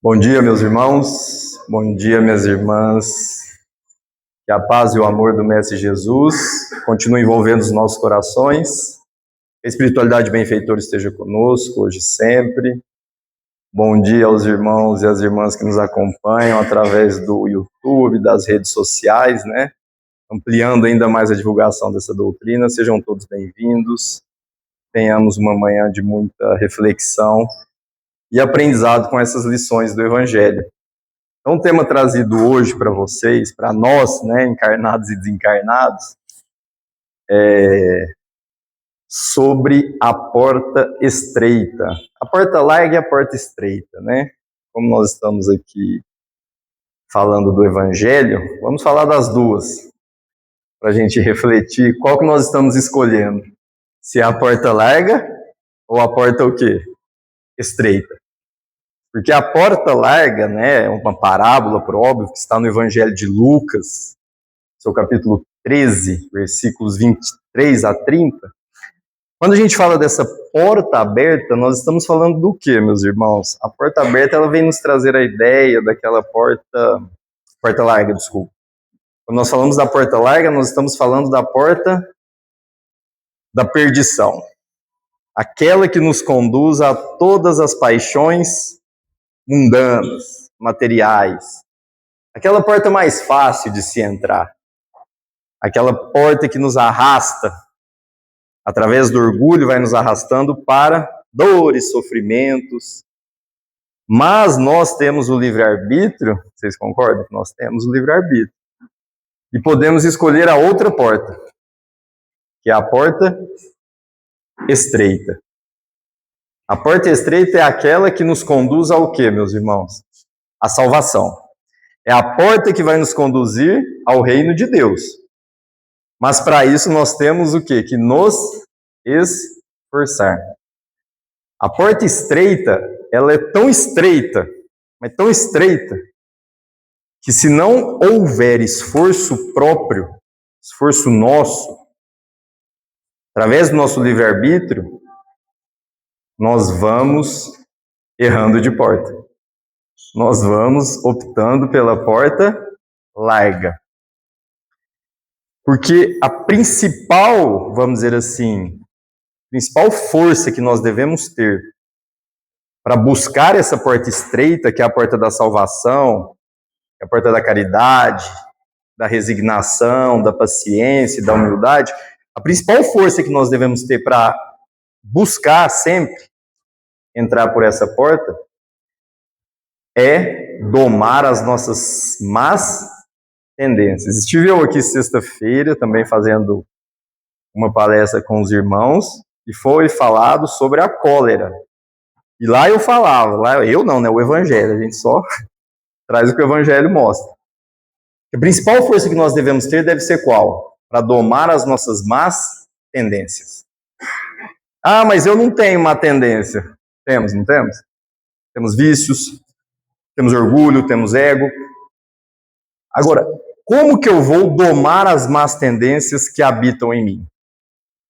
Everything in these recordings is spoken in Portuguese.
Bom dia, meus irmãos. Bom dia, minhas irmãs. Que a paz e o amor do Mestre Jesus continuem envolvendo os nossos corações. A espiritualidade benfeitora esteja conosco hoje e sempre. Bom dia aos irmãos e às irmãs que nos acompanham através do YouTube, das redes sociais, né? Ampliando ainda mais a divulgação dessa doutrina. Sejam todos bem-vindos. Tenhamos uma manhã de muita reflexão e aprendizado com essas lições do Evangelho. Então, o tema trazido hoje para vocês, para nós, né, encarnados e desencarnados, é sobre a porta estreita. A porta larga e a porta estreita, né? Como nós estamos aqui falando do Evangelho, vamos falar das duas, para a gente refletir qual que nós estamos escolhendo. Se é a porta larga ou a porta o quê? Estreita. Porque a porta larga, né, é uma parábola, por óbvio, que está no Evangelho de Lucas, seu capítulo 13, versículos 23 a 30. Quando a gente fala dessa porta aberta, nós estamos falando do quê, meus irmãos? A porta aberta, ela vem nos trazer a ideia daquela porta larga, desculpa. Quando nós falamos da porta larga, nós estamos falando da porta da perdição. Aquela que nos conduz a todas as paixões mundanas, materiais. Aquela porta mais fácil de se entrar. Aquela porta que nos arrasta, através do orgulho, vai nos arrastando para dores, sofrimentos. Mas nós temos o livre-arbítrio, vocês concordam que nós temos o livre-arbítrio? E podemos escolher a outra porta, que é a porta estreita. A porta estreita é aquela que nos conduz ao quê, meus irmãos? A salvação. É a porta que vai nos conduzir ao reino de Deus. Mas para isso nós temos o quê? Que nos esforçar. A porta estreita, ela é tão estreita, mas tão estreita, que se não houver esforço próprio, esforço nosso, através do nosso livre-arbítrio, nós vamos errando de porta. Nós vamos optando pela porta larga. Porque a principal, vamos dizer assim, principal força que nós devemos ter para buscar essa porta estreita, que é a porta da salvação, que é a porta da caridade, da resignação, da paciência, da humildade, a principal força que nós devemos ter para buscar sempre entrar por essa porta é domar as nossas más tendências. Estive eu aqui sexta-feira também fazendo uma palestra com os irmãos e foi falado sobre a cólera. E lá eu falava, eu não, né, o Evangelho, a gente só traz o que o Evangelho mostra. A principal força que nós devemos ter deve ser qual? Para domar as nossas más tendências. Ah, mas eu não tenho má tendência. Temos, não temos? Temos vícios, temos orgulho, temos ego. Agora, como que eu vou domar as más tendências que habitam em mim?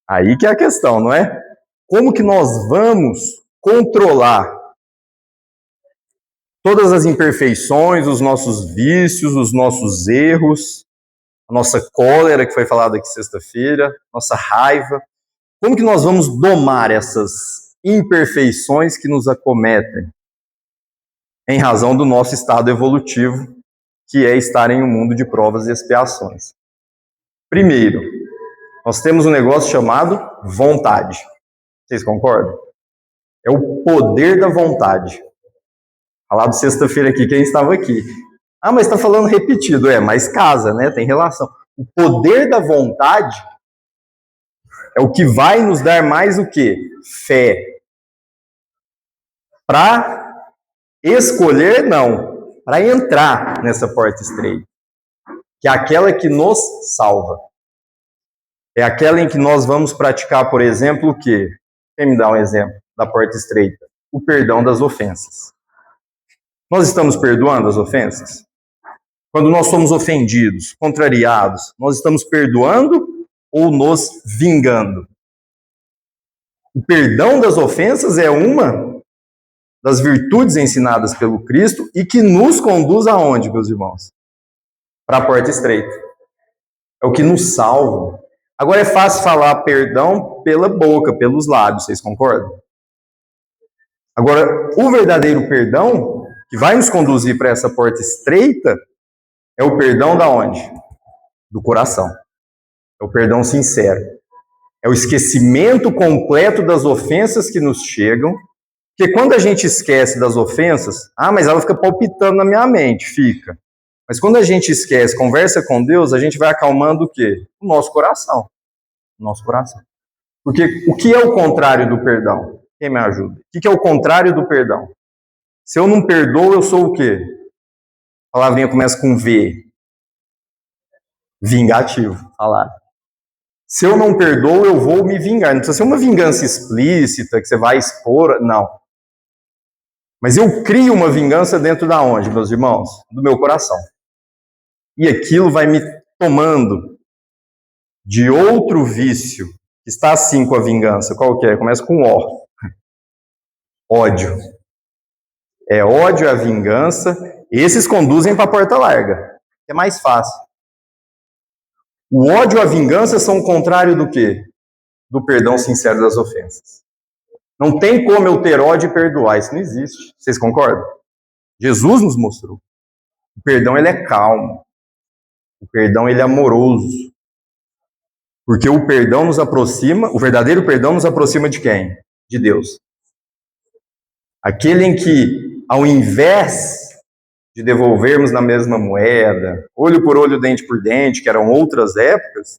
Aí que é a questão, não é? Como que nós vamos controlar todas as imperfeições, os nossos vícios, os nossos erros, a nossa cólera, que foi falada aqui sexta-feira, nossa raiva? Como que nós vamos domar essas imperfeições que nos acometem em razão do nosso estado evolutivo, que é estar em um mundo de provas e expiações? Primeiro, nós temos um negócio chamado vontade. Vocês concordam? É o poder da vontade. Falado sexta-feira aqui, quem estava aqui. Ah, mas está falando repetido. Mas casa, né? Tem relação. O poder da vontade é o que vai nos dar mais o quê? Fé. Para escolher, não. Para entrar nessa porta estreita. Que é aquela que nos salva. É aquela em que nós vamos praticar, por exemplo, o quê? Quem me dá um exemplo da porta estreita? O perdão das ofensas. Nós estamos perdoando as ofensas? Quando nós somos ofendidos, contrariados, nós estamos perdoando ou nos vingando? O perdão das ofensas é uma das virtudes ensinadas pelo Cristo e que nos conduz aonde, meus irmãos? Para a porta estreita. É o que nos salva. Agora é fácil falar perdão pela boca, pelos lábios, vocês concordam? Agora, o verdadeiro perdão, que vai nos conduzir para essa porta estreita, é o perdão da onde? Do coração. É o perdão sincero. É o esquecimento completo das ofensas que nos chegam, porque quando a gente esquece das ofensas, mas ela fica palpitando na minha mente, fica. Mas quando a gente esquece, conversa com Deus, a gente vai acalmando o quê? O nosso coração. O nosso coração. Porque o que é o contrário do perdão? Quem me ajuda? O que é o contrário do perdão? Se eu não perdoo, eu sou o quê? A palavrinha começa com V. Vingativo, falar. Se eu não perdoo, eu vou me vingar. Não precisa ser uma vingança explícita, que você vai expor, não. Mas eu crio uma vingança dentro da onde, meus irmãos? Do meu coração. E aquilo vai me tomando de outro vício, que está assim com a vingança. Qual que é? Começa com O. Ódio. É ódio, a vingança. Esses conduzem para a porta larga. É mais fácil. O ódio e a vingança são o contrário do quê? Do perdão sincero das ofensas. Não tem como eu ter ódio e perdoar. Isso não existe. Vocês concordam? Jesus nos mostrou. O perdão, ele é calmo. O perdão, ele é amoroso. Porque o perdão nos aproxima, o verdadeiro perdão nos aproxima de quem? De Deus. Aquele em que, ao invés de devolvermos na mesma moeda, olho por olho, dente por dente, que eram outras épocas,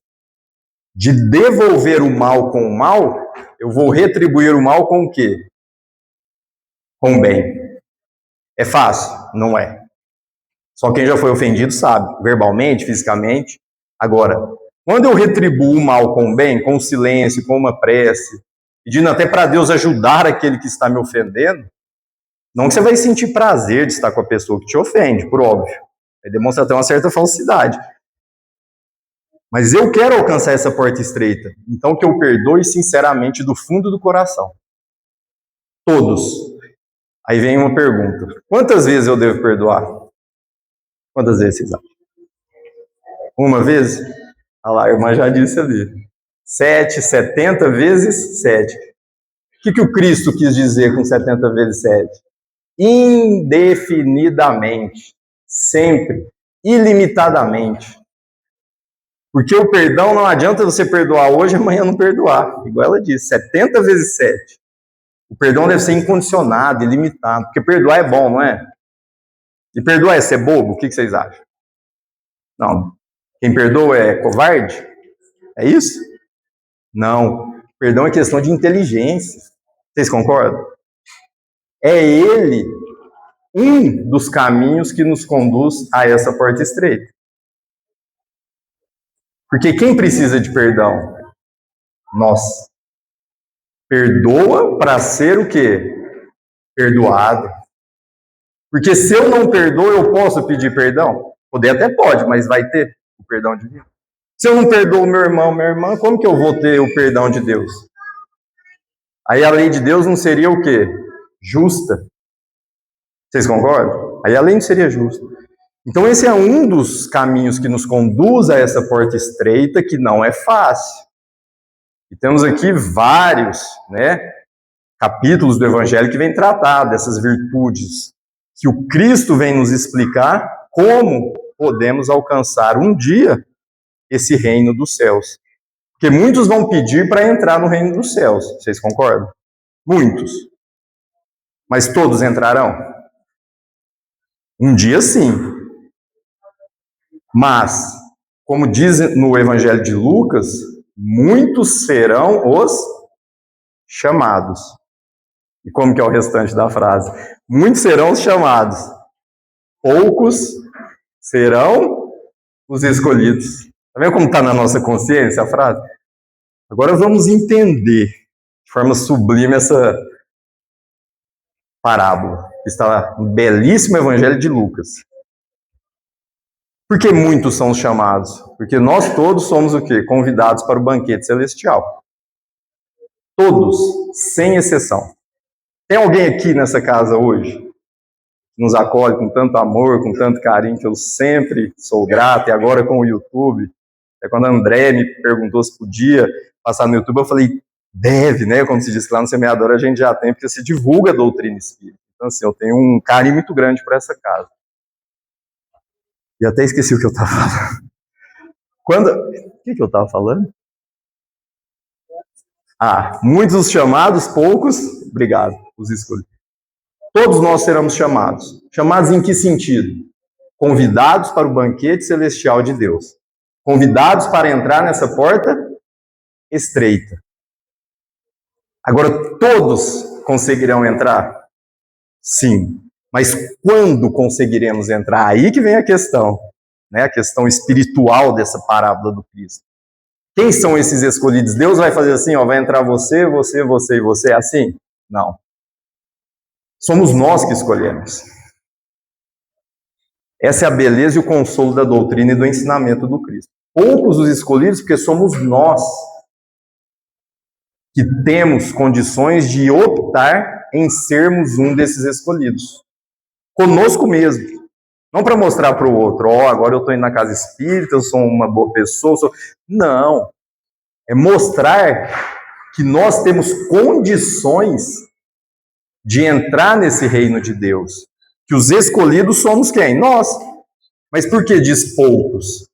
de devolver o mal com o mal, eu vou retribuir o mal com o quê? Com o bem. É fácil? Não é. Só quem já foi ofendido sabe, verbalmente, fisicamente. Agora, quando eu retribuo o mal com o bem, com o silêncio, com uma prece, pedindo até para Deus ajudar aquele que está me ofendendo, não que você vai sentir prazer de estar com a pessoa que te ofende, por óbvio. Vai demonstrar até uma certa falsidade. Mas eu quero alcançar essa porta estreita. Então que eu perdoe sinceramente do fundo do coração. Todos. Aí vem uma pergunta. Quantas vezes eu devo perdoar? Quantas vezes vocês acham? Uma vez? Olha lá, a irmã já disse ali. 7, 70 vezes 7. O que o Cristo quis dizer com 70 vezes 7? Indefinidamente, sempre, ilimitadamente. Porque o perdão não adianta você perdoar hoje e amanhã não perdoar. Igual ela disse, 70 vezes 7. O perdão deve ser incondicionado, ilimitado. Porque perdoar é bom, não é? E perdoar é ser bobo? O que vocês acham? Não. Quem perdoa é covarde? É isso? Não. Perdão é questão de inteligência. Vocês concordam? É ele um dos caminhos que nos conduz a essa porta estreita. Porque quem precisa de perdão? Nós. Perdoa para ser o quê? Perdoado. Porque se eu não perdoo, eu posso pedir perdão? Poder até pode, mas vai ter o perdão de Deus. Se eu não perdoo meu irmão, minha irmã, como que eu vou ter o perdão de Deus? Aí a lei de Deus não seria o quê? Justa. Vocês concordam? Aí a lei não seria justa. Então esse é um dos caminhos que nos conduz a essa porta estreita, que não é fácil. E temos aqui vários, capítulos do Evangelho que vem tratar dessas virtudes, que o Cristo vem nos explicar como podemos alcançar um dia esse reino dos céus. Porque muitos vão pedir para entrar no reino dos céus, vocês concordam? Muitos. Mas todos entrarão? Um dia sim. Mas, como diz no Evangelho de Lucas, muitos serão os chamados. E como que é o restante da frase? Muitos serão os chamados, poucos serão os escolhidos. Tá vendo como está na nossa consciência a frase? Agora vamos entender de forma sublime essa parábola, que está no belíssimo Evangelho de Lucas. Por que muitos são os chamados? Porque nós todos somos o quê? Convidados para o banquete celestial. Todos, sem exceção. Tem alguém aqui nessa casa hoje que nos acolhe com tanto amor, com tanto carinho, que eu sempre sou grato, e agora com o YouTube? Quando a André me perguntou se podia passar no YouTube, eu falei, deve, né? Como se diz que lá no Semeador a gente já tem, porque se divulga a doutrina espírita. Então, assim, eu tenho um carinho muito grande por essa casa. E até esqueci o que eu estava falando. O que eu estava falando? Muitos os chamados, poucos, obrigado, os escolhidos. Todos nós seremos chamados. Chamados em que sentido? Convidados para o banquete celestial de Deus. Convidados para entrar nessa porta estreita. Agora, todos conseguirão entrar? Sim. Mas quando conseguiremos entrar? Aí que vem a questão, né? A questão espiritual dessa parábola do Cristo. Quem são esses escolhidos? Deus vai fazer assim, vai entrar você, você, você e você, é assim? Não. Somos nós que escolhemos. Essa é a beleza e o consolo da doutrina e do ensinamento do Cristo. Poucos os escolhidos, porque somos nós que temos condições de optar em sermos um desses escolhidos. Conosco mesmo. Não para mostrar para o outro, agora eu estou indo na casa espírita, eu sou uma boa pessoa. Não. É mostrar que nós temos condições de entrar nesse reino de Deus. Que os escolhidos somos quem? Nós. Mas por que diz poucos?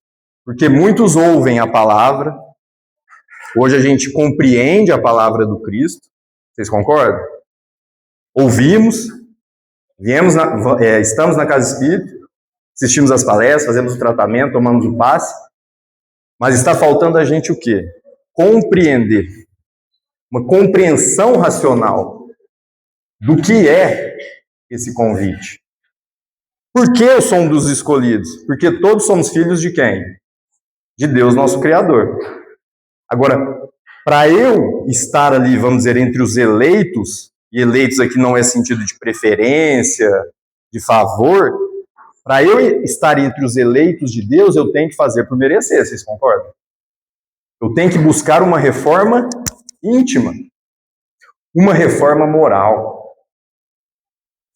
Porque muitos ouvem a palavra. Hoje a gente compreende a palavra do Cristo. Vocês concordam? Ouvimos, estamos na casa espírita, assistimos às palestras, fazemos o tratamento, tomamos o passe, mas está faltando a gente o quê? Compreender. Uma compreensão racional do que é esse convite. Por que eu sou um dos escolhidos? Porque todos somos filhos de quem? De Deus, nosso Criador. Agora, para eu estar ali, vamos dizer, entre os eleitos, e eleitos aqui não é sentido de preferência, de favor, para eu estar entre os eleitos de Deus, eu tenho que fazer por merecer, vocês concordam? Eu tenho que buscar uma reforma íntima, uma reforma moral.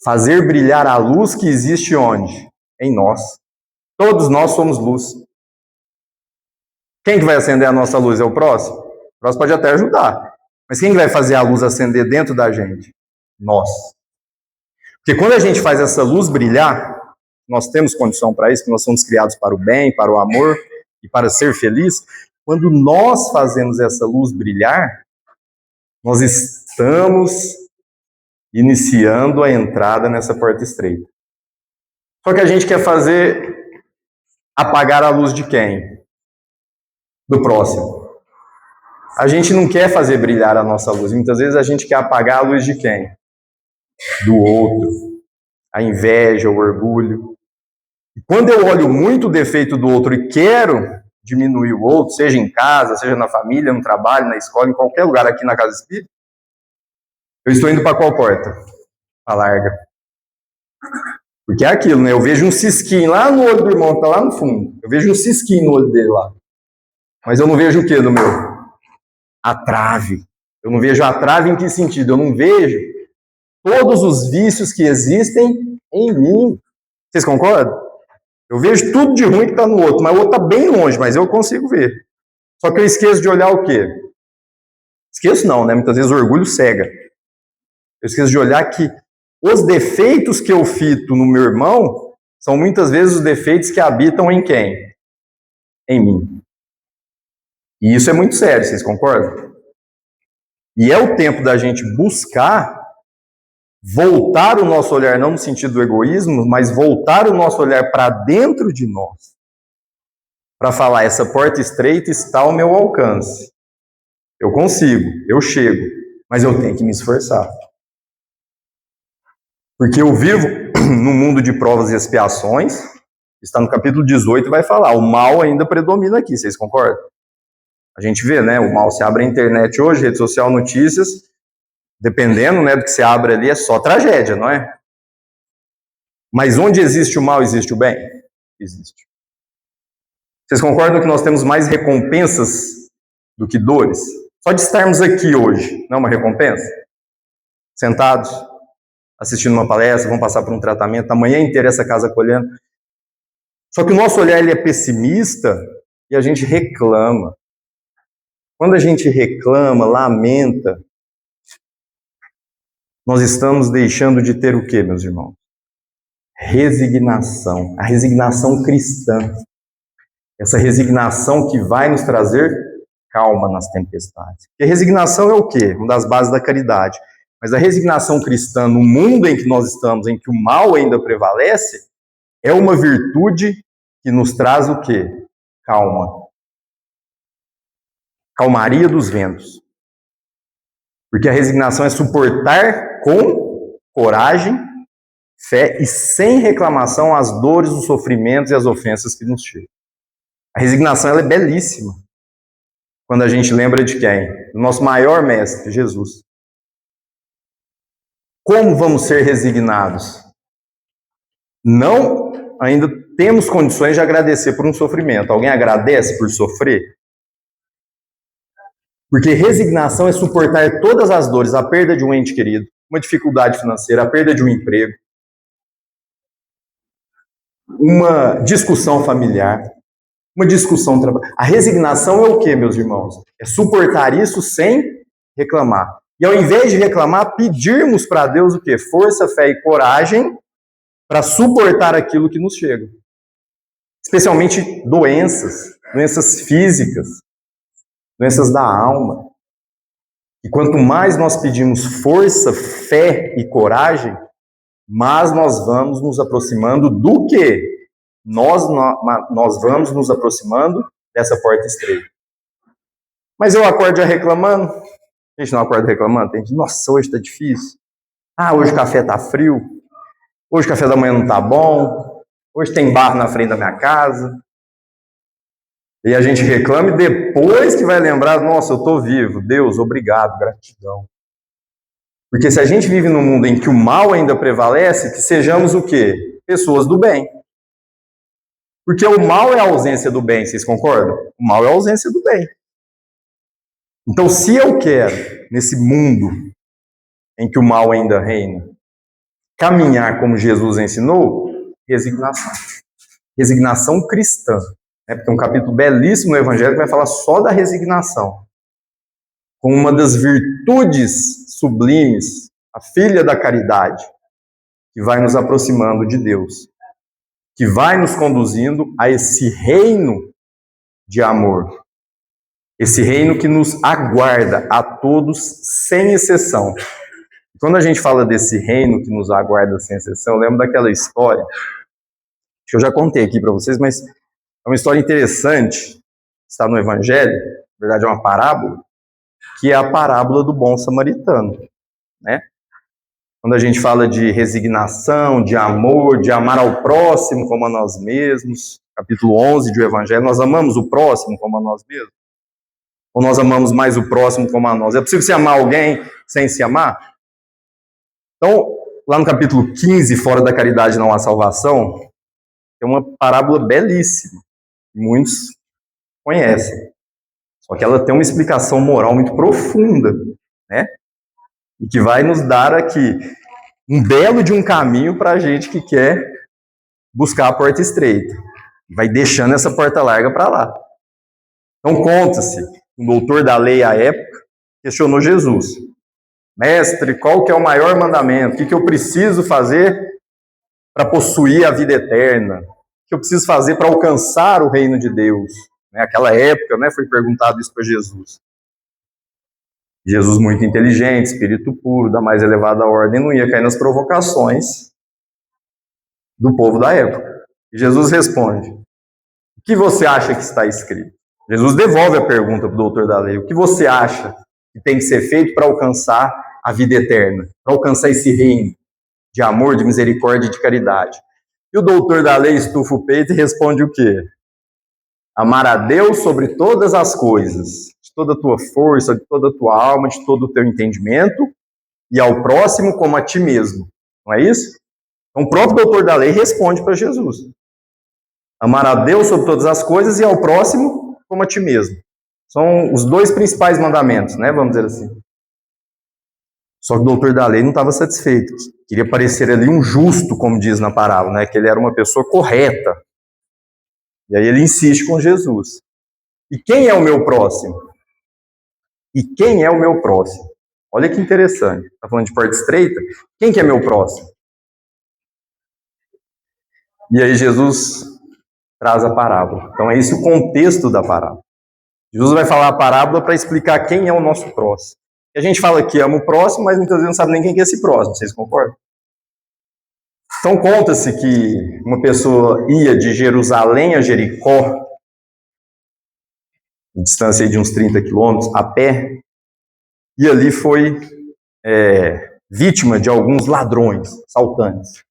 Fazer brilhar a luz que existe onde? Em nós. Todos nós somos luz. Quem que vai acender a nossa luz? É o próximo? O próximo pode até ajudar. Mas quem vai fazer a luz acender dentro da gente? Nós. Porque quando a gente faz essa luz brilhar, nós temos condição para isso, porque nós somos criados para o bem, para o amor e para ser feliz. Quando nós fazemos essa luz brilhar, nós estamos iniciando a entrada nessa porta estreita. Só que a gente quer apagar a luz de quem? Do próximo. A gente não quer fazer brilhar a nossa luz. Muitas vezes a gente quer apagar a luz de quem? Do outro. A inveja, o orgulho. E quando eu olho muito o defeito do outro e quero diminuir o outro, seja em casa, seja na família, no trabalho, na escola, em qualquer lugar aqui na casa espírita, eu estou indo para qual porta? A larga. Porque é aquilo, né? Eu vejo um cisquinho lá no olho do irmão, que está lá no fundo. Eu vejo um cisquinho no olho dele lá. Mas eu não vejo o que no meu? A trave. Eu não vejo a trave em que sentido? Eu não vejo todos os vícios que existem em mim. Vocês concordam? Eu vejo tudo de ruim que está no outro, mas o outro está bem longe, mas eu consigo ver. Só que eu esqueço de olhar o quê? Esqueço não, né? Muitas vezes o orgulho cega. Eu esqueço de olhar que os defeitos que eu fito no meu irmão são muitas vezes os defeitos que habitam em quem? Em mim. E isso é muito sério, vocês concordam? E é o tempo da gente buscar voltar o nosso olhar, não no sentido do egoísmo, mas voltar o nosso olhar para dentro de nós. Para falar, essa porta estreita está ao meu alcance. Eu consigo, eu chego, mas eu tenho que me esforçar. Porque eu vivo num mundo de provas e expiações, está no capítulo 18 e vai falar, o mal ainda predomina aqui, vocês concordam? A gente vê, né, o mal, se abre a internet hoje, rede social, notícias, dependendo, né, do que você abre ali, é só tragédia, não é? Mas onde existe o mal, existe o bem? Existe. Vocês concordam que nós temos mais recompensas do que dores? Só de estarmos aqui hoje, não é uma recompensa? Sentados, assistindo uma palestra, vão passar por um tratamento, a manhã inteira essa casa acolhendo. Só que o nosso olhar ele é pessimista e a gente reclama. Quando a gente reclama, lamenta, nós estamos deixando de ter o quê, meus irmãos? Resignação. A resignação cristã. Essa resignação que vai nos trazer calma nas tempestades. Porque resignação é o quê? Uma das bases da caridade. Mas a resignação cristã, no mundo em que nós estamos, em que o mal ainda prevalece, é uma virtude que nos traz o quê? Calma. Calmaria dos ventos. Porque a resignação é suportar com coragem, fé e sem reclamação as dores, os sofrimentos e as ofensas que nos chegam. A resignação ela é belíssima. Quando a gente lembra de quem? Do nosso maior mestre, Jesus. Como vamos ser resignados? Não ainda temos condições de agradecer por um sofrimento. Alguém agradece por sofrer? Porque resignação é suportar todas as dores, a perda de um ente querido, uma dificuldade financeira, a perda de um emprego, uma discussão familiar, uma discussão trabalhista. A resignação é o quê, meus irmãos? É suportar isso sem reclamar. E ao invés de reclamar, pedirmos para Deus o quê? Força, fé e coragem para suportar aquilo que nos chega. Especialmente doenças físicas, doenças da alma. E quanto mais nós pedimos força, fé e coragem, mais nós vamos nos aproximando do quê? Nós vamos nos aproximando dessa porta estreita. Mas eu acordo já reclamando? A gente não acorda reclamando? Tem gente, nossa, hoje está difícil. Ah, hoje o café está frio. Hoje o café da manhã não está bom. Hoje tem barro na frente da minha casa. E a gente reclama e depois que vai lembrar, nossa, eu estou vivo. Deus, obrigado, gratidão. Porque se a gente vive num mundo em que o mal ainda prevalece, que sejamos o quê? Pessoas do bem. Porque o mal é a ausência do bem, vocês concordam? O mal é a ausência do bem. Então, se eu quero, nesse mundo em que o mal ainda reina, caminhar como Jesus ensinou, resignação. Resignação cristã. Porque tem um capítulo belíssimo no Evangelho que vai falar só da resignação. Com uma das virtudes sublimes, a filha da caridade, que vai nos aproximando de Deus, que vai nos conduzindo a esse reino de amor. Esse reino que nos aguarda a todos, sem exceção. Quando a gente fala desse reino que nos aguarda sem exceção, eu lembro daquela história, que eu já contei aqui para vocês, mas é uma história interessante, está no Evangelho, na verdade é uma parábola, que é a parábola do bom samaritano, né? Quando a gente fala de resignação, de amor, de amar ao próximo como a nós mesmos, capítulo 11 do Evangelho, nós amamos o próximo como a nós mesmos? Ou nós amamos mais o próximo como a nós? É possível você amar alguém sem se amar? Então, lá no capítulo 15, fora da caridade não há salvação, tem uma parábola belíssima, que muitos conhecem. Só que ela tem uma explicação moral muito profunda, né? E que vai nos dar aqui um belo de um caminho para a gente que quer buscar a porta estreita. Vai deixando essa porta larga para lá. Então, conta-se, um doutor da lei à época questionou Jesus. Mestre, qual que é o maior mandamento? O que eu preciso fazer para possuir a vida eterna? O que eu preciso fazer para alcançar o reino de Deus? Naquela época, foi perguntado isso para Jesus. Jesus, muito inteligente, espírito puro, da mais elevada ordem, não ia cair nas provocações do povo da época. E Jesus responde: o que você acha que está escrito? Jesus devolve a pergunta para o doutor da lei: o que você acha que tem que ser feito para alcançar a vida eterna, para alcançar esse reino de amor, de misericórdia e de caridade? E o doutor da lei estufa o peito e responde o quê? Amar a Deus sobre todas as coisas, de toda a tua força, de toda a tua alma, de todo o teu entendimento, e ao próximo como a ti mesmo. Não é isso? Então o próprio doutor da lei responde para Jesus. Amar a Deus sobre todas as coisas e ao próximo como a ti mesmo. São os dois principais mandamentos, vamos dizer assim. Só que o doutor da lei não estava satisfeito. Queria parecer ali um justo, como diz na parábola, né? Que ele era uma pessoa correta. E aí ele insiste com Jesus. E quem é o meu próximo? E quem é o meu próximo? Olha que interessante. Está falando de porta estreita? Quem que é meu próximo? E aí Jesus traz a parábola. Então é esse o contexto da parábola. Jesus vai falar a parábola para explicar quem é o nosso próximo. E a gente fala que ama o próximo, mas muitas vezes não sabe nem quem é esse próximo. Vocês concordam? Então conta-se que uma pessoa ia de Jerusalém a Jericó, distância de uns 30 quilômetros, a pé, e ali foi vítima de alguns ladrões, assaltantes.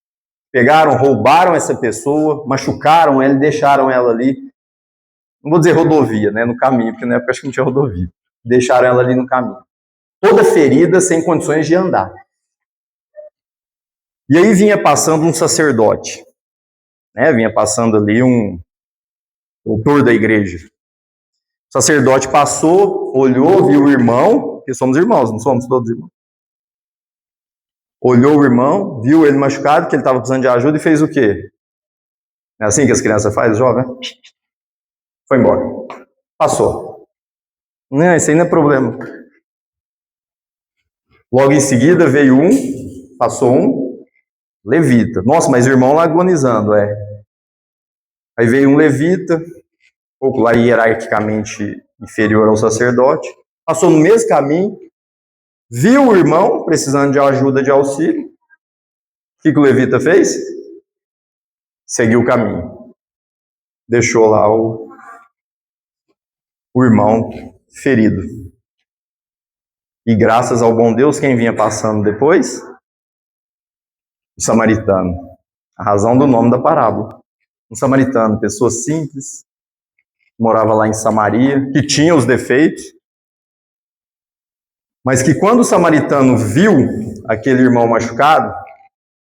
Pegaram, roubaram essa pessoa, machucaram ela e deixaram ela ali, não vou dizer rodovia, né, no caminho, porque na época acho que não tinha rodovia. Deixaram ela ali no caminho. Toda ferida, sem condições de andar. E aí vinha passando um sacerdote, né, vinha passando ali um doutor da igreja. O sacerdote passou, olhou, viu o irmão, porque somos irmãos, não somos todos irmãos. Olhou o irmão, viu ele machucado, que ele estava precisando de ajuda e fez o quê? É assim que as crianças fazem, jovem? Foi embora. Passou. Não, isso aí não é problema. Logo em seguida veio passou um levita. Nossa, mas o irmão lá agonizando, Aí veio um levita, um pouco lá hierarquicamente inferior ao sacerdote, passou no mesmo caminho, viu o irmão precisando de ajuda, de auxílio. O que o levita fez? Seguiu o caminho. Deixou lá o irmão ferido. E graças ao bom Deus, quem vinha passando depois? O samaritano. A razão do nome da parábola. Um samaritano, pessoa simples, morava lá em Samaria, que tinha os defeitos, mas que quando o samaritano viu aquele irmão machucado,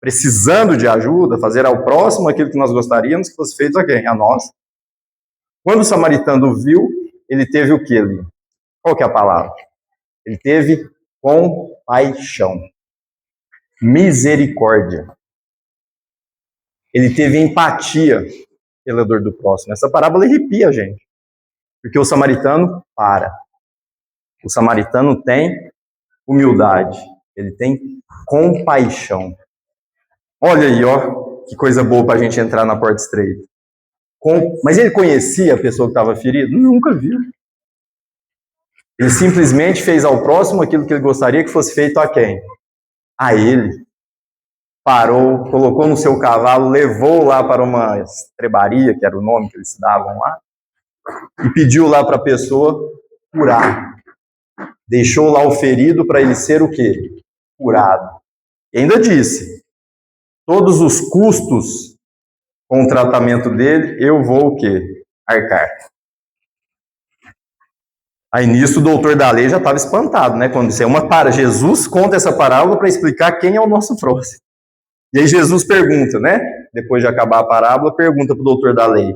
precisando de ajuda, fazer ao próximo aquilo que nós gostaríamos que fosse feito a quem? A nós. Quando o samaritano viu, ele teve o quê? Qual que é a palavra? Ele teve compaixão, misericórdia. Ele teve empatia pela dor do próximo. Essa parábola arrepia a gente, porque o samaritano para. O samaritano tem humildade, ele tem compaixão. Olha aí, ó, que coisa boa para a gente entrar na porta estreita. Mas ele conhecia a pessoa que estava ferida? Nunca viu. Ele simplesmente fez ao próximo aquilo que ele gostaria que fosse feito a quem? A ele. Parou, colocou no seu cavalo, levou lá para uma estrebaria, que era o nome que eles davam lá, e pediu lá para a pessoa curar. Deixou lá o ferido para ele ser o quê? Curado. E ainda disse, todos os custos com o tratamento dele, eu vou o quê? Arcar. Aí nisso o doutor da lei já estava espantado, né? Quando disse, Jesus conta essa parábola para explicar quem é o nosso próximo. E aí Jesus pergunta, né? Depois de acabar a parábola, pergunta para o doutor da lei.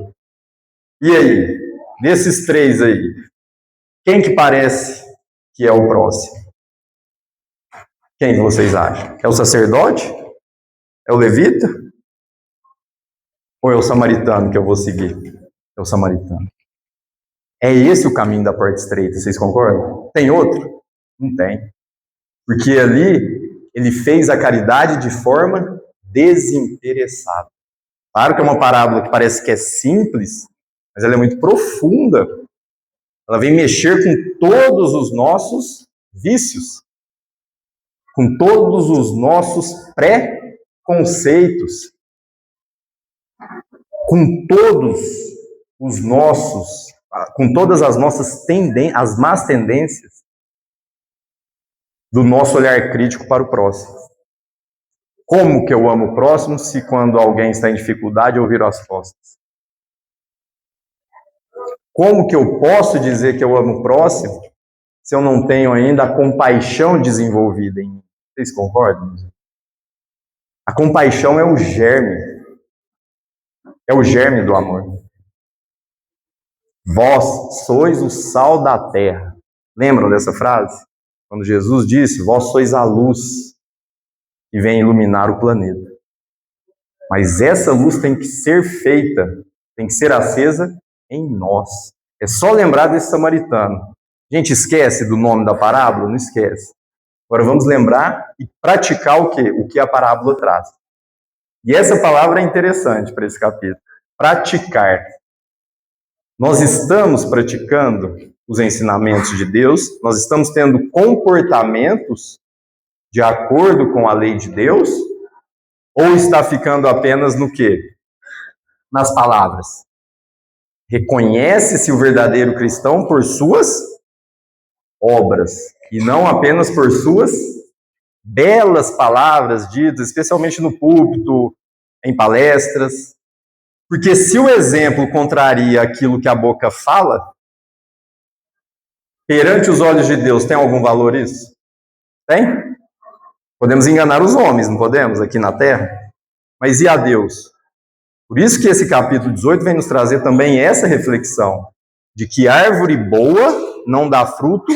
E aí, desses três aí, quem que parece que é o próximo? Quem vocês acham? É o sacerdote? É o levita? Ou é o samaritano que eu vou seguir? É o samaritano. É esse o caminho da porta estreita, vocês concordam? Tem outro? Não tem. Porque ali ele fez a caridade de forma desinteressada. Claro que é uma parábola que parece que é simples, mas ela é muito profunda. Ela vem mexer com todos os nossos vícios, com todos os nossos pré-conceitos, com todos os nossos, com todas as nossas as más tendências do nosso olhar crítico para o próximo. Como que eu amo o próximo se quando alguém está em dificuldade eu viro as costas? Como que eu posso dizer que eu amo o próximo se eu não tenho ainda a compaixão desenvolvida em mim? Vocês concordam? A compaixão é o germe. É o germe do amor. Vós sois o sal da terra. Lembram dessa frase? Quando Jesus disse, vós sois a luz que vem iluminar o planeta. Mas essa luz tem que ser feita, tem que ser acesa em nós. É só lembrar desse samaritano. A gente esquece do nome da parábola? Não esquece. Agora vamos lembrar e praticar o quê? O que a parábola traz. E essa palavra é interessante para esse capítulo. Praticar. Nós estamos praticando os ensinamentos de Deus, nós estamos tendo comportamentos de acordo com a lei de Deus, ou está ficando apenas no quê? Nas palavras. Reconhece-se o verdadeiro cristão por suas obras, e não apenas por suas belas palavras ditas, especialmente no púlpito, em palestras. Porque se o exemplo contraria aquilo que a boca fala, perante os olhos de Deus, tem algum valor isso? Tem? Podemos enganar os homens, não podemos, aqui na terra? Mas e a Deus? Por isso que esse capítulo 18 vem nos trazer também essa reflexão, de que árvore boa não dá fruto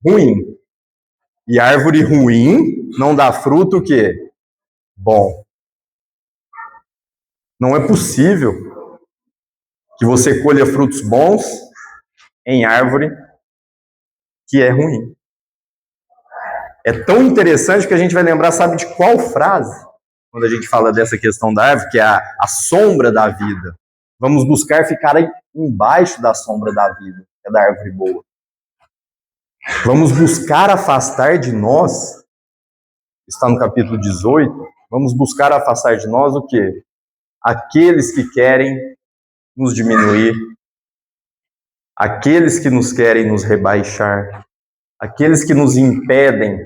ruim. E árvore ruim não dá fruto o quê? Bom. Não é possível que você colha frutos bons em árvore que é ruim. É tão interessante que a gente vai lembrar, sabe de qual frase? Quando a gente fala dessa questão da árvore, que é a sombra da vida. Vamos buscar ficar aí embaixo da sombra da vida, que é da árvore boa. Vamos buscar afastar de nós, está no capítulo 18, vamos buscar afastar de nós o quê? Aqueles que querem nos diminuir, aqueles que nos querem nos rebaixar, aqueles que nos impedem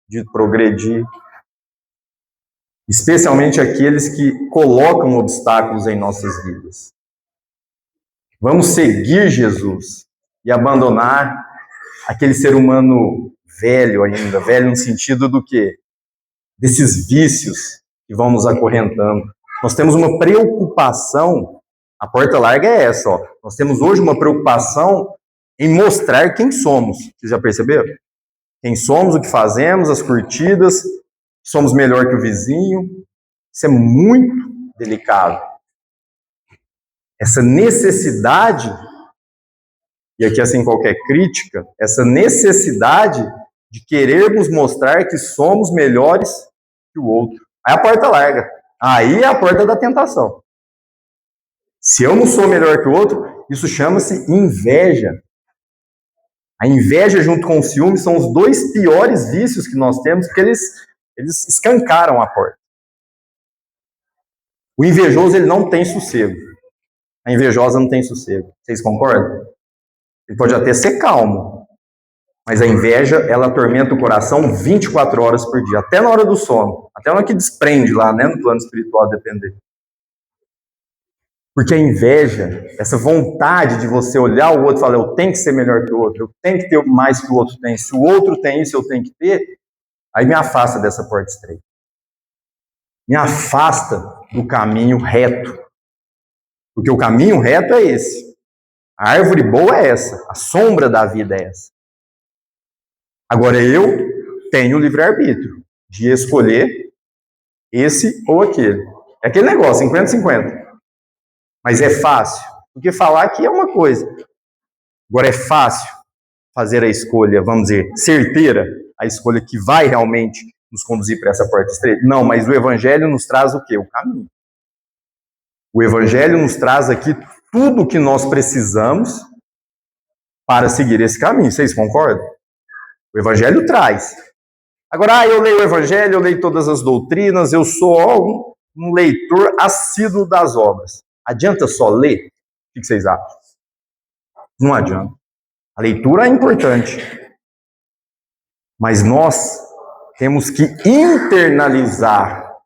de progredir, especialmente aqueles que colocam obstáculos em nossas vidas. Vamos seguir Jesus e abandonar aquele ser humano velho ainda, velho no sentido do quê? Desses vícios que vão nos acorrentando. Nós temos uma preocupação, a porta larga é essa, ó. Nós temos hoje uma preocupação em mostrar quem somos. Vocês já perceberam? Quem somos, o que fazemos, as curtidas, somos melhor que o vizinho. Isso é muito delicado. Essa necessidade, e aqui assim qualquer crítica, essa necessidade de querermos mostrar que somos melhores que o outro. Aí a porta larga. Aí é a porta da tentação. Se eu não sou melhor que o outro, isso chama-se inveja. A inveja junto com o ciúme são os dois piores vícios que nós temos, porque eles escancaram a porta. O invejoso, ele não tem sossego. A invejosa não tem sossego. Vocês concordam? Ele pode até ser calmo, mas a inveja, ela atormenta o coração 24 horas por dia, até na hora do sono, até na hora que desprende lá, né, no plano espiritual, depender. Porque a inveja, essa vontade de você olhar o outro e falar, eu tenho que ser melhor que o outro, eu tenho que ter mais que o outro tem, se o outro tem isso, eu tenho que ter, aí me afasta dessa porta estreita. Me afasta do caminho reto. Porque o caminho reto é esse. A árvore boa é essa. A sombra da vida é essa. Agora eu tenho o livre-arbítrio de escolher esse ou aquele. É aquele negócio, 50-50. Mas é fácil. Porque falar aqui é uma coisa. Agora é fácil fazer a escolha, vamos dizer, certeira, a escolha que vai realmente nos conduzir para essa porta estreita? Não, mas o Evangelho nos traz o quê? O caminho. O Evangelho nos traz aqui tudo o que nós precisamos para seguir esse caminho. Vocês concordam? O Evangelho traz. Agora, eu leio o Evangelho, eu leio todas as doutrinas, eu sou um leitor assíduo das obras. Adianta só ler? O que vocês acham? Não adianta. A leitura é importante. Mas nós temos que internalizar.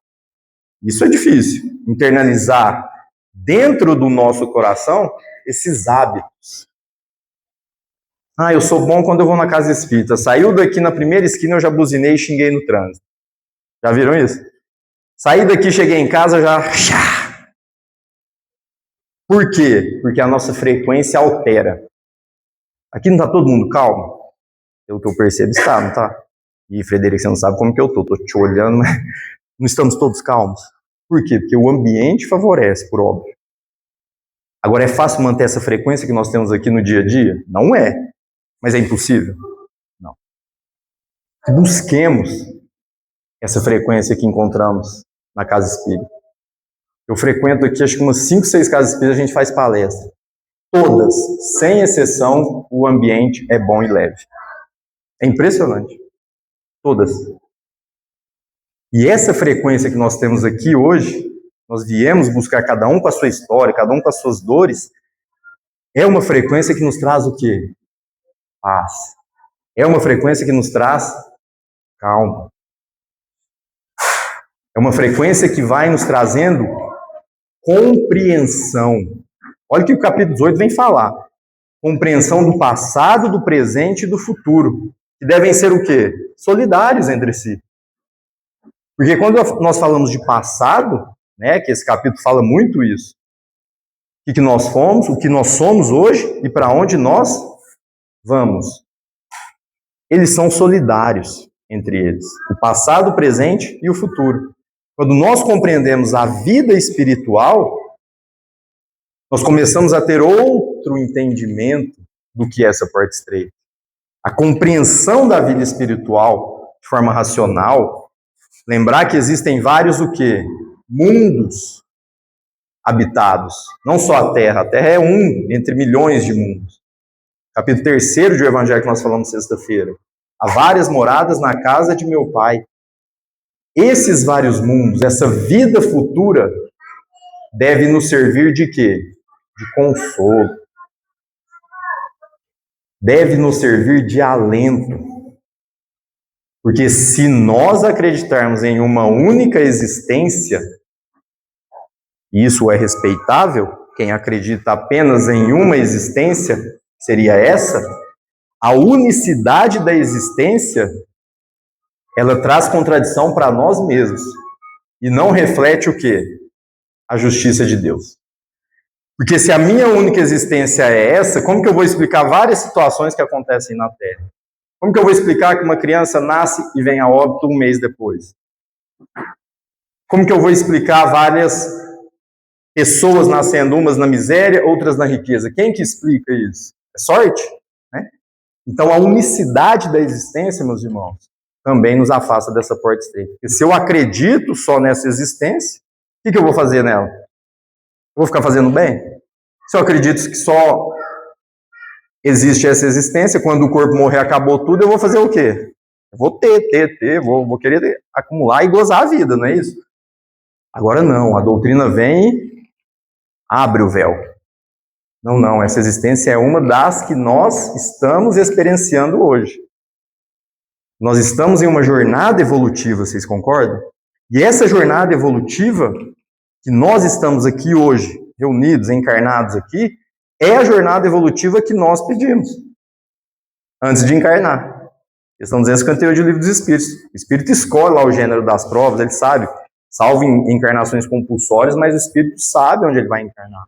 Isso é difícil. Internalizar dentro do nosso coração esses hábitos. Eu sou bom quando eu vou na casa espírita. Saiu daqui na primeira esquina, eu já buzinei e xinguei no trânsito. Já viram isso? Saí daqui, cheguei em casa, já... Por quê? Porque a nossa frequência altera. Aqui não está todo mundo calmo? Pelo que eu percebo, está, não está? E, Frederico, você não sabe como que eu tô te olhando, mas não estamos todos calmos. Por quê? Porque o ambiente favorece, por óbvio. Agora, é fácil manter essa frequência que nós temos aqui no dia a dia? Não é. Mas é impossível? Não. Busquemos essa frequência que encontramos na Casa Espírita. Eu frequento aqui, acho que umas 5, 6 casas espíritas, a gente faz palestra. Todas, sem exceção, o ambiente é bom e leve. É impressionante. Todas. E essa frequência que nós temos aqui hoje, nós viemos buscar cada um com a sua história, cada um com as suas dores, é uma frequência que nos traz o quê? Paz. É uma frequência que nos traz calma. É uma frequência que vai nos trazendo compreensão. Olha o que o capítulo 18 vem falar. Compreensão do passado, do presente e do futuro. Que devem ser o quê? Solidários entre si. Porque quando nós falamos de passado, né, que esse capítulo fala muito isso, o que nós fomos, o que nós somos hoje e para onde nós vamos. Eles são solidários entre eles. O passado, o presente e o futuro. Quando nós compreendemos a vida espiritual, nós começamos a ter outro entendimento do que é essa porta estreita. A compreensão da vida espiritual de forma racional, lembrar que existem vários o quê? Mundos habitados. Não só a Terra é um entre milhões de mundos. Capítulo 3 do Evangelho que nós falamos sexta-feira. Há várias moradas na casa de meu Pai. Esses vários mundos, essa vida futura, deve nos servir de quê? De consolo. Deve nos servir de alento. Porque se nós acreditarmos em uma única existência, e isso é respeitável, quem acredita apenas em uma existência seria essa, a unicidade da existência, ela traz contradição para nós mesmos. E não reflete o quê? A justiça de Deus. Porque se a minha única existência é essa, como que eu vou explicar várias situações que acontecem na Terra? Como que eu vou explicar que uma criança nasce e vem a óbito um mês depois? Como que eu vou explicar várias pessoas nascendo, umas na miséria, outras na riqueza? Quem que explica isso? É sorte? Né? Então a unicidade da existência, meus irmãos, também nos afasta dessa porta estreita. Porque se eu acredito só nessa existência, o que eu vou fazer nela? Eu vou ficar fazendo bem? Se eu acredito que só existe essa existência, quando o corpo morrer, acabou tudo, eu vou fazer o quê? Eu vou vou querer acumular e gozar a vida, não é isso? Agora não, a doutrina vem e abre o véu. Não, essa existência é uma das que nós estamos experienciando hoje. Nós estamos em uma jornada evolutiva, vocês concordam? E essa jornada evolutiva, que nós estamos aqui hoje, reunidos, encarnados aqui, é a jornada evolutiva que nós pedimos, antes de encarnar. Eles estão dizendo isso canteiro de Livro dos Espíritos. O Espírito escolhe lá o gênero das provas, ele sabe, salvo em encarnações compulsórias, mas o Espírito sabe onde ele vai encarnar.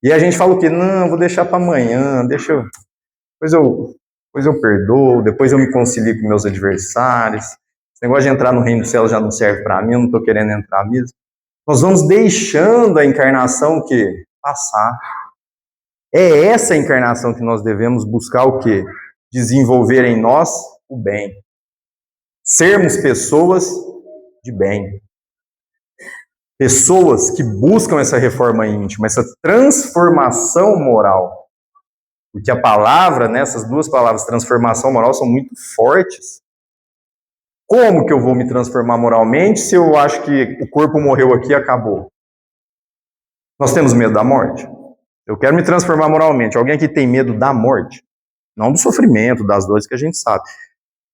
E a gente fala o quê? Não, vou deixar para amanhã, depois eu perdoo, depois eu me concilio com meus adversários. Esse negócio de entrar no reino do céu já não serve para mim, eu não estou querendo entrar mesmo. Nós vamos deixando a encarnação o quê? Passar. É essa encarnação que nós devemos buscar o quê? Desenvolver em nós o bem. Sermos pessoas de bem. Pessoas que buscam essa reforma íntima, essa transformação moral. Porque a palavra, né, essas duas palavras, transformação moral, são muito fortes. Como que eu vou me transformar moralmente se eu acho que o corpo morreu aqui e acabou? Nós temos medo da morte? Eu quero me transformar moralmente. Alguém aqui tem medo da morte? Não do sofrimento, das dores que a gente sabe.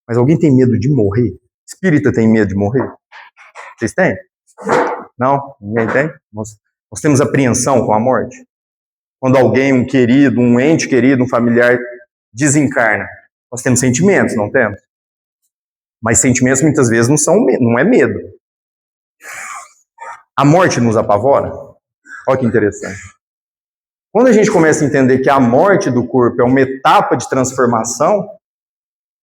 Mas alguém tem medo de morrer? Espírita tem medo de morrer? Vocês têm? Não? Ninguém tem? Nós temos apreensão com a morte? Quando alguém, um querido, um ente querido, um familiar desencarna, nós temos sentimentos, não temos? Mas sentimentos muitas vezes não é medo. A morte nos apavora? Olha que interessante. Quando a gente começa a entender que a morte do corpo é uma etapa de transformação,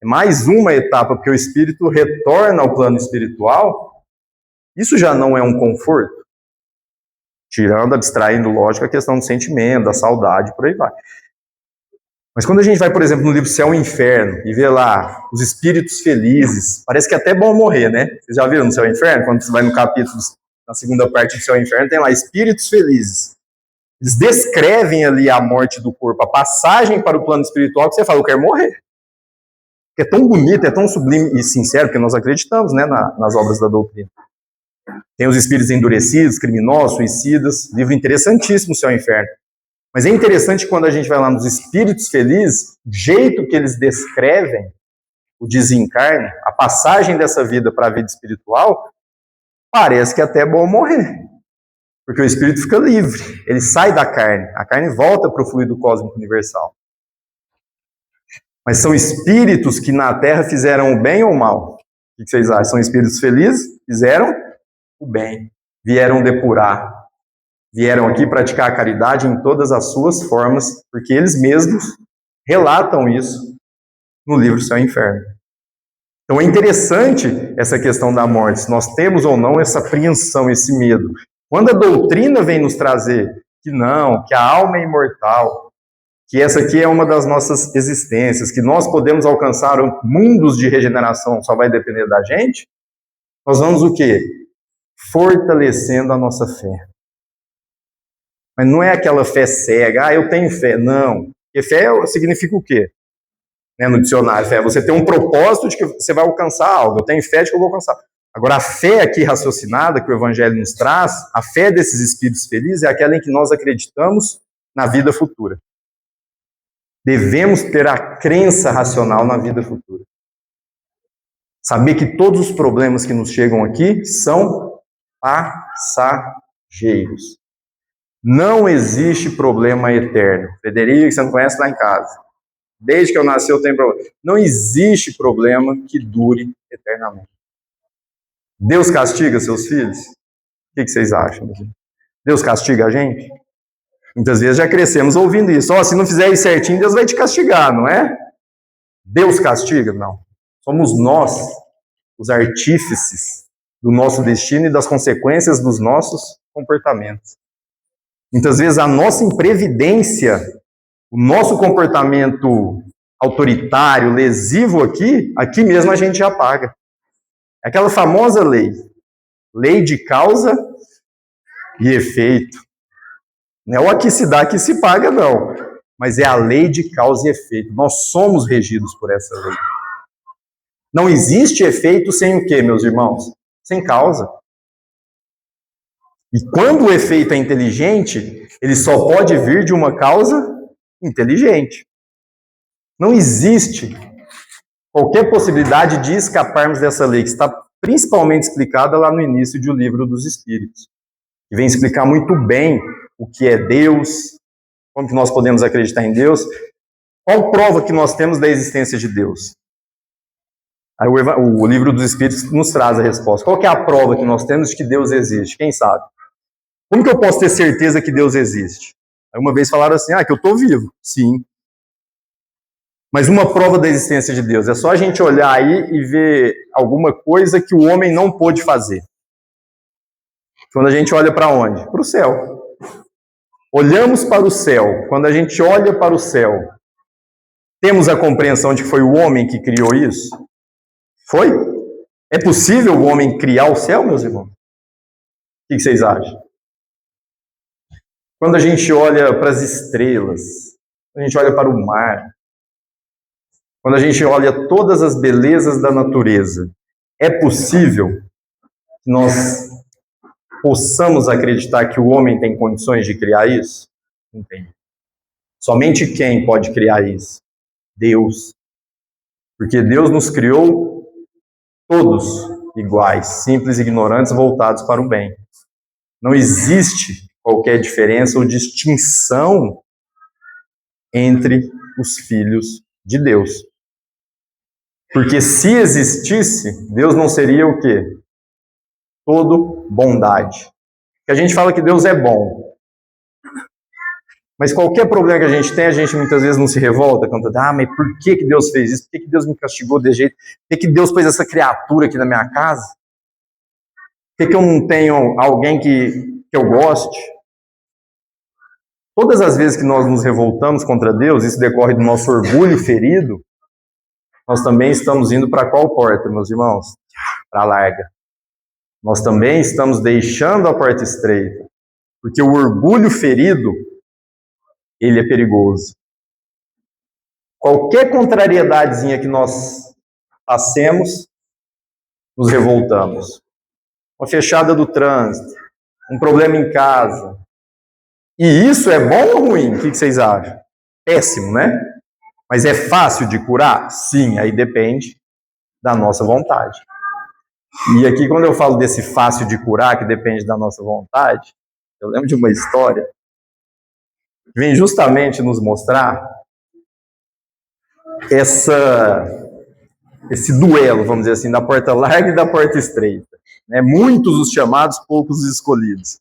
é mais uma etapa, porque o espírito retorna ao plano espiritual, isso já não é um conforto? Tirando, abstraindo, lógico, a questão do sentimento, da saudade, por aí vai. Mas quando a gente vai, por exemplo, no livro Céu e Inferno, e vê lá os espíritos felizes, parece que é até bom morrer, né? Vocês já viram no Céu e Inferno? Quando você vai no capítulo, na segunda parte do Céu e Inferno, tem lá espíritos felizes. Eles descrevem ali a morte do corpo, a passagem para o plano espiritual, que você fala, eu quero morrer. Porque é tão bonito, é tão sublime e sincero, porque nós acreditamos, né, nas obras da doutrina. Tem os espíritos endurecidos, criminosos, suicidas, livro interessantíssimo, Céu e Inferno. Mas é interessante quando a gente vai lá nos espíritos felizes, o jeito que eles descrevem o desencarne, a passagem dessa vida para a vida espiritual, parece que até é bom morrer. Porque o espírito fica livre, ele sai da carne, a carne volta para o fluido cósmico universal. Mas são espíritos que na Terra fizeram o bem ou o mal? O que vocês acham? São espíritos felizes? Fizeram o bem, vieram depurar, vieram aqui praticar a caridade em todas as suas formas, porque eles mesmos relatam isso no livro Céu e Inferno. Então é interessante essa questão da morte, se nós temos ou não essa apreensão, esse medo. Quando a doutrina vem nos trazer que não, que a alma é imortal, que essa aqui é uma das nossas existências, que nós podemos alcançar mundos de regeneração, só vai depender da gente, nós vamos o quê? Fortalecendo a nossa fé. Mas não é aquela fé cega, eu tenho fé, não. Porque fé significa o quê? No dicionário, fé, você tem um propósito de que você vai alcançar algo, eu tenho fé de que eu vou alcançar. Agora, a fé aqui raciocinada, que o Evangelho nos traz, a fé desses espíritos felizes é aquela em que nós acreditamos na vida futura. Devemos ter a crença racional na vida futura. Saber que todos os problemas que nos chegam aqui são passageiros. Não existe problema eterno. Frederico, você não conhece lá em casa. Desde que eu nasci eu tenho problema. Não existe problema que dure eternamente. Deus castiga seus filhos? O que vocês acham? Deus castiga a gente? Muitas vezes já crescemos ouvindo isso. Se não fizer isso certinho, Deus vai te castigar, não é? Deus castiga? Não. Somos nós, os artífices do nosso destino e das consequências dos nossos comportamentos. Muitas vezes a nossa imprevidência, o nosso comportamento autoritário, lesivo aqui mesmo a gente já paga. É aquela famosa lei de causa e efeito. Não é o aqui se dá, aqui se paga, não. Mas é a lei de causa e efeito. Nós somos regidos por essa lei. Não existe efeito sem o quê, meus irmãos? Sem causa. E quando o efeito é inteligente, ele só pode vir de uma causa inteligente. Não existe qualquer possibilidade de escaparmos dessa lei, que está principalmente explicada lá no início do Livro dos Espíritos, que vem explicar muito bem o que é Deus, como que nós podemos acreditar em Deus, qual prova que nós temos da existência de Deus. Aí o Livro dos Espíritos nos traz a resposta. Qual que é a prova que nós temos de que Deus existe? Quem sabe? Como que eu posso ter certeza que Deus existe? Aí uma vez falaram assim, que eu estou vivo. Sim. Mas uma prova da existência de Deus é só a gente olhar aí e ver alguma coisa que o homem não pôde fazer. Quando a gente olha para onde? Para o céu. Olhamos para o céu. Quando a gente olha para o céu, temos a compreensão de que foi o homem que criou isso? Foi? É possível o homem criar o céu, meus irmãos? O que vocês acham? Quando a gente olha para as estrelas, quando a gente olha para o mar, quando a gente olha todas as belezas da natureza, é possível que nós possamos acreditar que o homem tem condições de criar isso? Não tem. Somente quem pode criar isso? Deus. Porque Deus nos criou todos iguais, simples, ignorantes, voltados para o bem. Não existe qualquer diferença ou distinção entre os filhos de Deus. Porque se existisse, Deus não seria o quê? Todo bondade. Porque a gente fala que Deus é bom. Mas qualquer problema que a gente tem, a gente muitas vezes não se revolta, cantando, mas por que Deus fez isso? Por que Deus me castigou desse jeito? Por que Deus pôs essa criatura aqui na minha casa? Por que eu não tenho alguém que eu goste? Todas as vezes que nós nos revoltamos contra Deus, isso decorre do nosso orgulho ferido, nós também estamos indo para qual porta, meus irmãos? Para a larga. Nós também estamos deixando a porta estreita, porque o orgulho ferido, ele é perigoso. Qualquer contrariedadezinha que nós passemos, nos revoltamos. Uma fechada do trânsito, um problema em casa. E isso é bom ou ruim? O que vocês acham? Péssimo, né? Mas é fácil de curar? Sim, aí depende da nossa vontade. E aqui, quando eu falo desse fácil de curar, que depende da nossa vontade, eu lembro de uma história que vem justamente nos mostrar esse duelo, vamos dizer assim, da porta larga e da porta estreita. Muitos os chamados, poucos os escolhidos.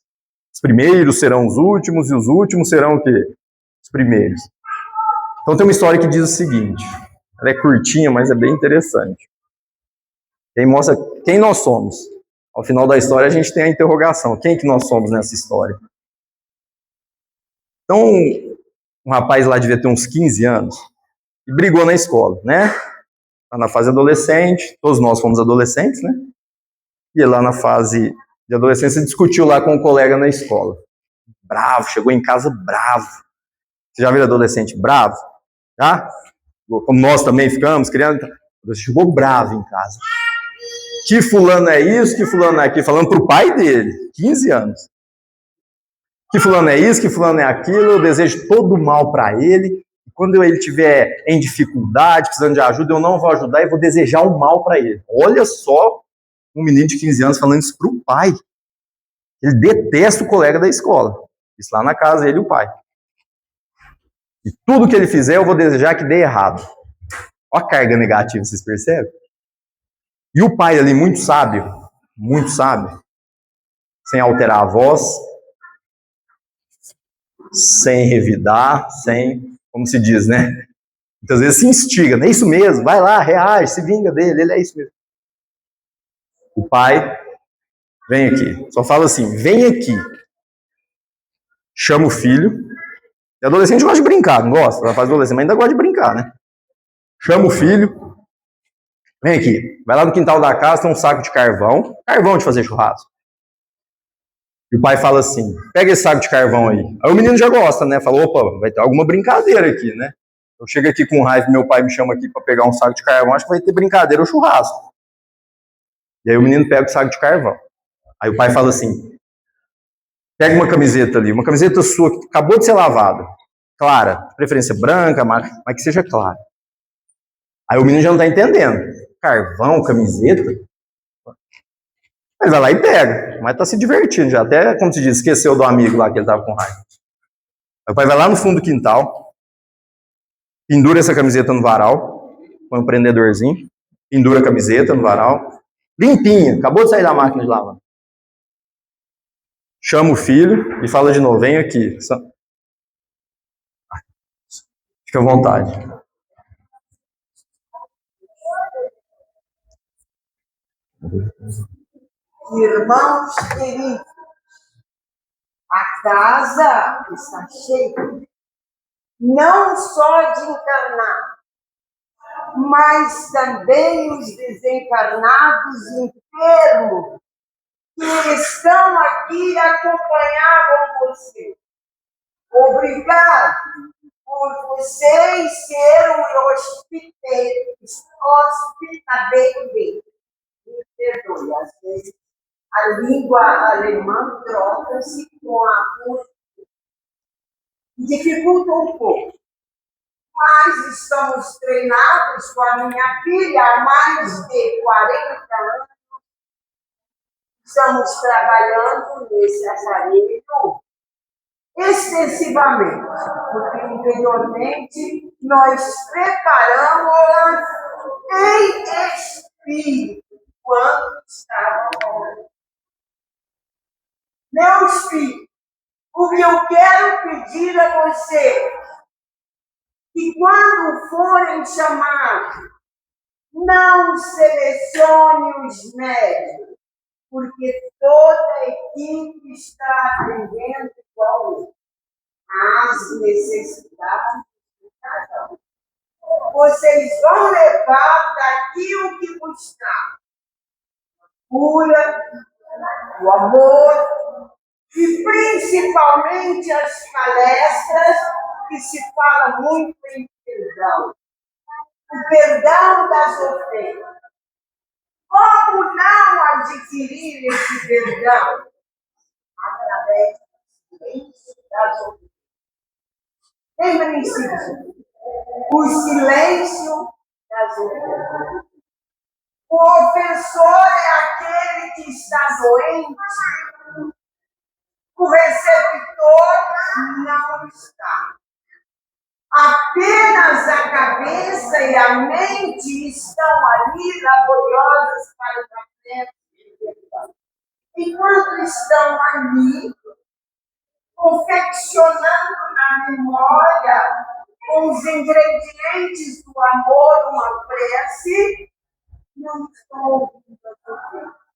Os primeiros serão os últimos, e os últimos serão o quê? Os primeiros. Então tem uma história que diz o seguinte, ela é curtinha, mas é bem interessante. Quem mostra quem nós somos. Ao final da história a gente tem a interrogação, quem que nós somos nessa história? Então, um rapaz lá devia ter uns 15 anos, e brigou na escola, né? Tá na fase adolescente, todos nós fomos adolescentes, né? E lá na fase de adolescência discutiu lá com um colega na escola. Bravo, chegou em casa bravo. Você já viu adolescente bravo? Já? Como nós também ficamos, criança, chegou bravo em casa. Que fulano é isso, que fulano é aquilo, falando pro pai dele, 15 anos. Que fulano é isso, que fulano é aquilo, eu desejo todo o mal para ele. Quando ele estiver em dificuldade, precisando de ajuda, eu não vou ajudar e vou desejar o mal para ele. Olha só um menino de 15 anos falando isso pro pai. Ele detesta o colega da escola. Isso lá na casa, ele e o pai. E tudo que ele fizer, eu vou desejar que dê errado. Olha a carga negativa, vocês percebem? E o pai ali, muito sábio, sem alterar a voz, sem revidar, sem, como se diz, né? Muitas vezes se instiga, não é isso mesmo, vai lá, reage, se vinga dele, ele é isso mesmo. O pai, vem aqui, só fala assim, vem aqui. Chama o filho. E adolescente gosta de brincar, não gosta? Ela faz adolescente, mas ainda gosta de brincar, né? Chama o filho. Vem aqui. Vai lá no quintal da casa, tem um saco de carvão. Carvão de fazer churrasco. E o pai fala assim, pega esse saco de carvão aí. Aí o menino já gosta, né? Fala, opa, vai ter alguma brincadeira aqui, né? Eu chego aqui com raiva, meu pai me chama aqui para pegar um saco de carvão, acho que vai ter brincadeira ou churrasco. E aí o menino pega o saco de carvão. Aí o pai fala assim, pega uma camiseta ali, uma camiseta sua que acabou de ser lavada. Clara, de preferência branca, mas que seja clara. Aí o menino já não está entendendo. Carvão, camiseta. Ele vai lá e pega, mas está se divertindo já. Até, como se diz, esqueceu do amigo lá que ele estava com raiva. Aí o pai vai lá no fundo do quintal, pendura essa camiseta no varal, põe um prendedorzinho, pendura a camiseta no varal, limpinha, acabou de sair da máquina de lavar. Chama o filho e fala de novo, vem aqui. Fica à vontade. Irmãos queridos, a casa está cheia, não só de encarnados, mas também os desencarnados enfermos que estão aqui acompanhar com você. Obrigado por vocês serem hospitaleiros dele. Me perdoe, às vezes a língua alemã troca-se com a portuguesa. Dificulta um pouco. Mas estamos treinados com a minha filha há mais de 40 anos. Estamos trabalhando nesse aparelho extensivamente, porque anteriormente nós preparamos em espírito quando estávamos. Meus filhos, O que eu quero pedir a você, que quando forem chamados, não selecione os médios, porque toda a equipe está atendendo igualmente às necessidades de cada um. Vocês vão levar daqui o que buscar: cura, o amor e principalmente as palestras que se fala muito em perdão. O perdão das ofensas. Como não adquirir esse perdão? Através do silêncio das ofensas. Lembrem-se disso. O silêncio das ofensas. O ofensor é aquele que está doente. O receptor não está. Apenas a cabeça e a mente estão ali laboriosas para o tratamento de perdão. Enquanto estão ali, confeccionando na memória com os ingredientes do amor uma prece, não estão ouvindo a sofrer.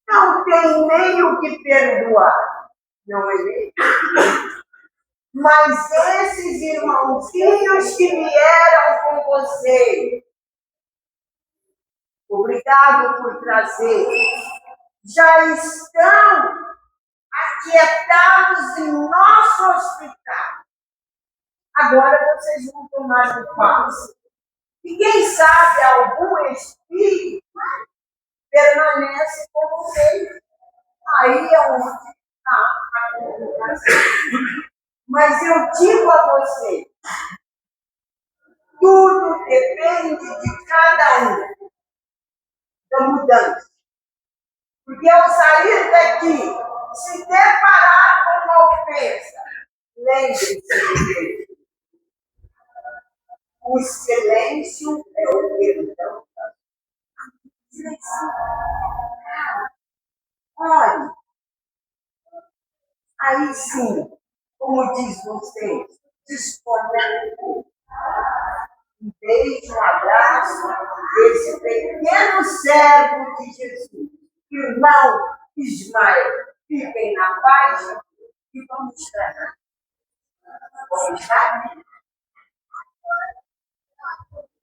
Não tem nem o que perdoar, não é mesmo? Mas esses irmãozinhos que vieram com você, obrigado por trazer, já estão aquietados em nosso hospital. Agora vocês vão tomar o passo. E quem sabe algum espírito permanece com vocês. Aí é onde está a comunicação. Mas eu digo a você, tudo depende de cada um, da mudança. Porque ao sair daqui, se deparar com uma ofensa, lembre-se de Deus. O silêncio é o perdão. Olhe, aí sim, como diz você, disponível. Um beijo, um abraço desse pequeno servo de Jesus. Irmão Ismael, fiquem na paz e vamos treinar. Vamos estar?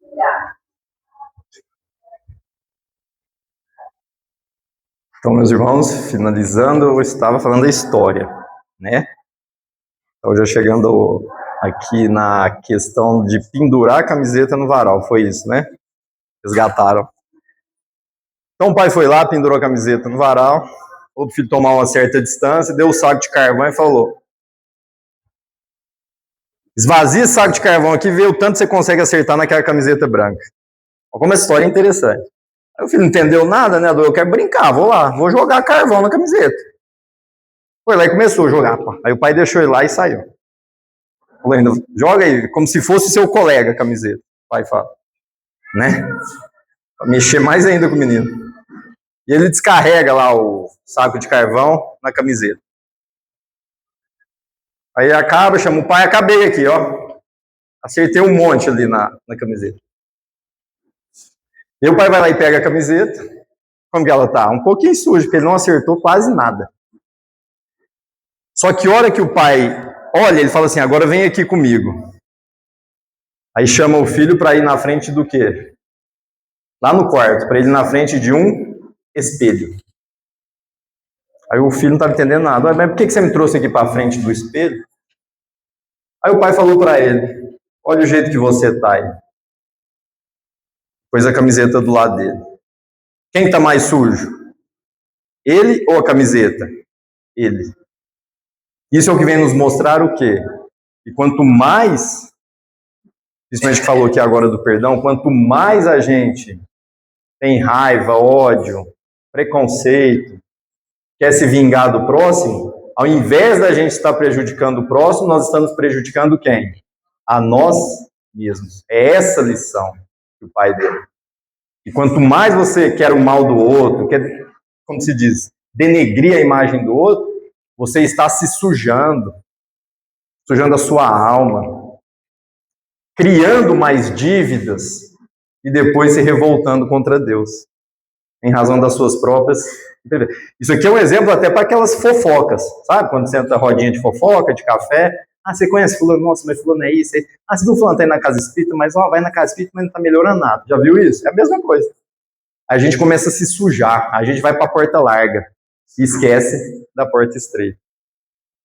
Obrigada. Então, meus irmãos, finalizando, eu estava falando da história, né? Então, já chegando aqui na questão de pendurar a camiseta no varal, foi isso, né? Resgataram. Então, o pai foi lá, pendurou a camiseta no varal, o filho tomou uma certa distância, deu o saco de carvão e falou: esvazia esse saco de carvão aqui e vê o tanto que você consegue acertar naquela camiseta branca. Olha como essa história é interessante. Aí o filho não entendeu nada, né? Eu quero brincar, vou lá, vou jogar carvão na camiseta. Foi lá e começou a jogar. Pô. Aí o pai deixou ele lá e saiu. Falou ainda, joga aí, como se fosse seu colega a camiseta. O pai fala. Né? Pra mexer mais ainda com o menino. E ele descarrega lá o saco de carvão na camiseta. Aí acaba, chama o pai, acabei aqui, ó. Acertei um monte ali na camiseta. E o pai vai lá e pega a camiseta. Como que ela tá? Um pouquinho suja, porque ele não acertou quase nada. Só que a hora que o pai olha, ele fala assim, agora vem aqui comigo. Aí chama o filho para ir na frente do quê? Lá no quarto, para ele ir na frente de um espelho. Aí o filho não estava entendendo nada. Mas por que você me trouxe aqui para frente do espelho? Aí o pai falou para ele, olha o jeito que você tá aí. Pôs a camiseta do lado dele. Quem está mais sujo? Ele ou a camiseta? Ele. Isso é o que vem nos mostrar o quê? E quanto mais, principalmente que falou aqui agora do perdão, quanto mais a gente tem raiva, ódio, preconceito, quer se vingar do próximo, ao invés da gente estar prejudicando o próximo, nós estamos prejudicando quem? A nós mesmos. É essa lição que o pai deu. E quanto mais você quer o mal do outro, quer, como se diz, denegrir a imagem do outro, você está se sujando a sua alma, criando mais dívidas e depois se revoltando contra Deus, em razão das suas próprias. Isso aqui é um exemplo até para aquelas fofocas, sabe? Quando você entra rodinha de fofoca, de café. Ah, você conhece fulano? Nossa, mas fulano é isso. Ah, você viu fulano tá aí na casa espírita, mas ó, vai na casa espírita, mas não tá melhorando nada. Já viu isso? É a mesma coisa. A gente começa a se sujar, a gente vai para a porta larga e esquece da porta estreita.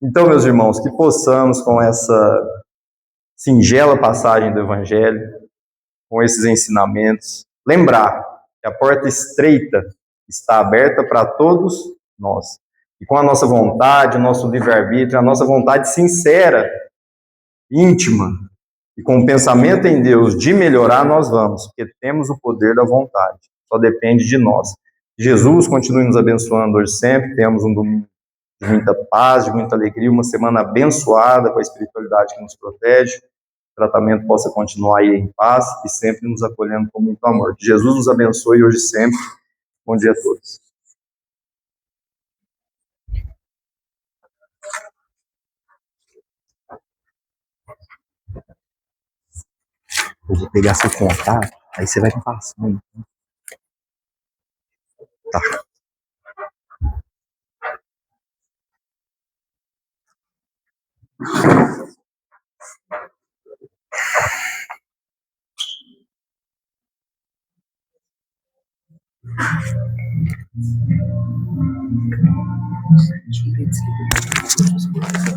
Então, meus irmãos, que possamos, com essa singela passagem do Evangelho, com esses ensinamentos, lembrar que a porta estreita está aberta para todos nós. E com a nossa vontade, o nosso livre-arbítrio, a nossa vontade sincera, íntima, e com o pensamento em Deus de melhorar, nós vamos, porque temos o poder da vontade. Só depende de nós. Jesus continue nos abençoando hoje sempre. Temos um domingo de muita paz, de muita alegria, uma semana abençoada com a espiritualidade que nos protege. O tratamento possa continuar aí em paz e sempre nos acolhendo com muito amor. Que Jesus nos abençoe hoje e sempre. Bom dia a todos. Eu vou pegar seu contato, aí você vai me passando. Tá. Deixa eu ver, desliga.